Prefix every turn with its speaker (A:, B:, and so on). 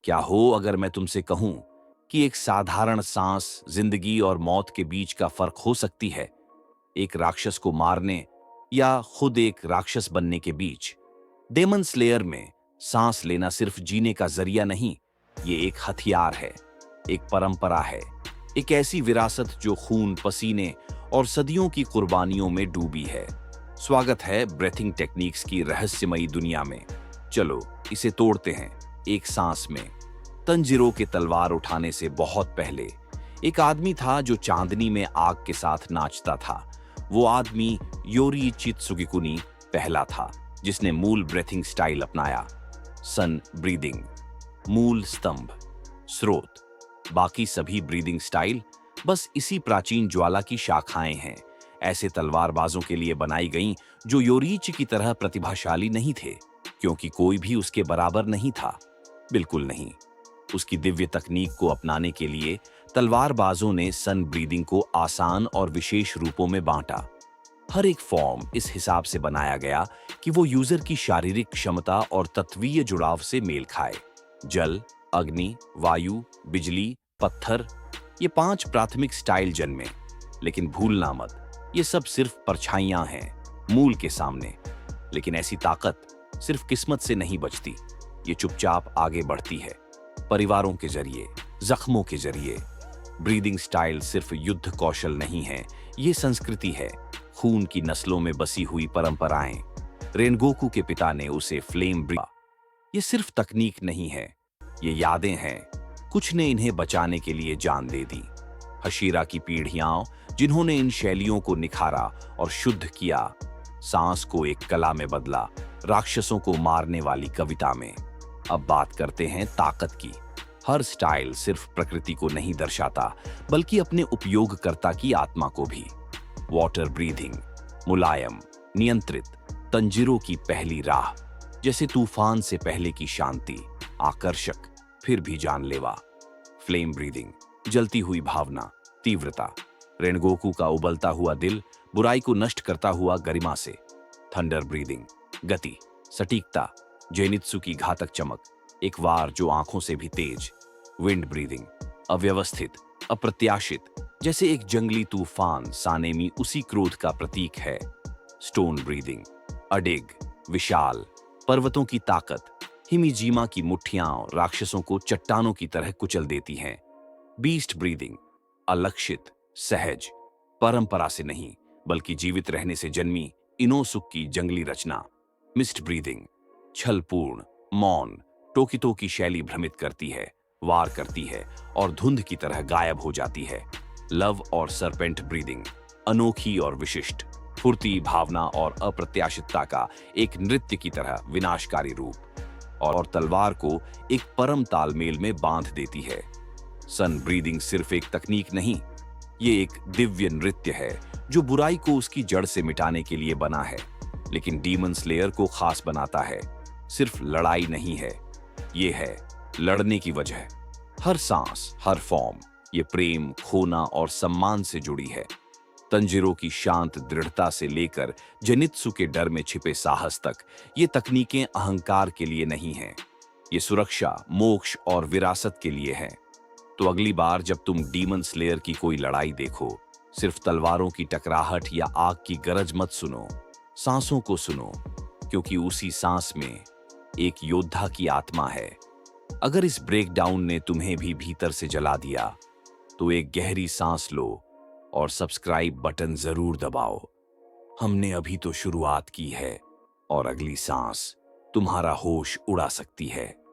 A: क्या हो अगर मैं तुमसे कहूं कि एक साधारण सांस जिंदगी और मौत के बीच का फर्क हो सकती है, एक राक्षस को मारने या खुद एक राक्षस बनने के बीच। डेमन स्लेयर में सांस लेना सिर्फ जीने का जरिया नहीं, ये एक हथियार है, एक परंपरा है, एक ऐसी विरासत जो खून, पसीने और सदियों की कुर्बानियों में डूबी है। स्वागत है ब्रेथिंग टेक्निक्स की रहस्यमयी दुनिया में। चलो इसे तोड़ते हैं एक सांस में। तंजीरो के तलवार उठाने से बहुत पहले एक आदमी था जो चांदनी में आग के साथ नाचता था। वो आदमी योरी चित्सुगिकुनी पहला था जिसने मूल ब्रेथिंग स्टाइल अपनाया। सन ब्रीदिंग, मूल स्तंभ, स्रोत। बाकी सभी ब्रीदिंग स्टाइल बस इसी प्राचीन ज्वाला की शाखाएं हैं, ऐसे तलवारबाजों के लिए बनाई गईं जो योरीच की तरह प्रतिभाशाली नहीं थे, क्योंकि कोई भी उसके बराबर नहीं था। बिल्कुल नहीं। उसकी दिव्य तकनीक को अपनाने के लिए तलवारबाजों ने सन ब्रीदिंग को आसान और विशेष रूपों में बांटा। हर एक फॉर्म इस हिसाब से बनाया गया कि वो यूजर की शारीरिक क्षमता और तत्वीय जुड़ाव से मेल खाए। जल, अग्नि, वायु, बिजली, पत्थर, ये 5 प्राथमिक स्टाइल जन्मे। लेकिन भूलना मत, ये सब सिर्फ परछाइयां हैं मूल के सामने। लेकिन ऐसी ताकत सिर्फ किस्मत से नहीं बचती, ये चुपचाप आगे बढ़ती है, परिवारों के जरिए, जख्मों के जरिए। ब्रीदिंग स्टाइल सिर्फ युद्ध कौशल नहीं है, ये संस्कृति है, खून की नस्लों में बसी हुई परंपराएं। रेनगोकू के पिता ने उसे फ्लेम ब्रीदिंग। ये सिर्फ तकनीक नहीं है, ये यादें हैं। कुछ ने इन्हें बचाने के लिए जान दे दी। हशीरा की पीढ़ियां जिन्होंने इन शैलियों को निखारा और शुद्ध किया, सांस को एक कला में बदला, राक्षसों को मारने वाली कविता में। अब बात करते हैं ताकत की। हर स्टाइल सिर्फ प्रकृति को नहीं दर्शाता, बल्कि अपने उपयोगकर्ता की आत्मा को भी। वाटर ब्रीथिंग, मुलायम, नियंत्रित, तंजीरों की पहली राह, जैसे तूफान से पहले की शांति, आकर्षक फिर भी जानलेवा। फ्लेम ब्रीथिंग, जलती हुई भावना, तीव्रता, रेनगोकू का उबलता हुआ दिल, बुराई को नष्ट करता हुआ गरिमा से। थंडर ब्रीथिंग, गति, सटीकता, जेनित्सु की घातक चमक, एक वार जो आंखों से भी तेज। विंड ब्रीथिंग, अव्यवस्थित, अप्रत्याशित, जैसे एक जंगली तूफान। सानेमी उसी क्रोध का प्रतीक है। स्टोन ब्रीथिंग, अडिग, विशाल, पर्वतों की ताकत। हिमिजीमा की मुट्ठियां राक्षसों को चट्टानों की तरह कुचल देती हैं। बीस्ट ब्रीथिंग, अलक्षित, सहज, परंपरा से नहीं बल्कि जीवित रहने से जन्मी इनोसुक की जंगली रचना। मिस्ट ब्रीथिंग, छलपूर्ण, मौन, टोकितो की शैली भ्रमित करती है, वार करती है और धुंध की तरह गायब हो जाती है। लव और सरपेंट ब्रीथिंग, अनोखी और विशिष्ट, फुर्ती, भावना और अप्रत्याशितता का एक नृत्य की तरह विनाशकारी रूप, और तलवार को एक परम तालमेल में बांध देती है। सन ब्रीथिंग सिर्फ एक तकनीक नहीं, ये एक दिव्य नृत्य है जो बुराई को उसकी जड़ से मिटाने के लिए बना है। लेकिन डीमन स्लेयर को खास बनाता है सिर्फ लड़ाई नहीं है, ये है लड़ने की वजह। हर सांस, हर फॉर्म, ये प्रेम, खोना और सम्मान से जुड़ी है। तंजीरो की शांत दृढ़ता से लेकर जेनित्सु के डर में छिपे साहस तक, ये तकनीकें अहंकार के लिए नहीं हैं, ये सुरक्षा, मोक्ष और विरासत के लिए हैं। तो अगली बार जब तुम डीमन स्लेयर की कोई लड़ाई देखो, सिर्फ तलवारों की टकराहट या आग की गरज मत सुनो, सांसों को सुनो, क्योंकि उसी सांस में एक योद्धा की आत्मा है। अगर इस ब्रेकडाउन ने तुम्हें भी भीतर से जला दिया, तो एक गहरी सांस लो और सब्सक्राइब बटन जरूर दबाओ। हमने अभी तो शुरुआत की है और अगली सांस तुम्हारा होश उड़ा सकती है।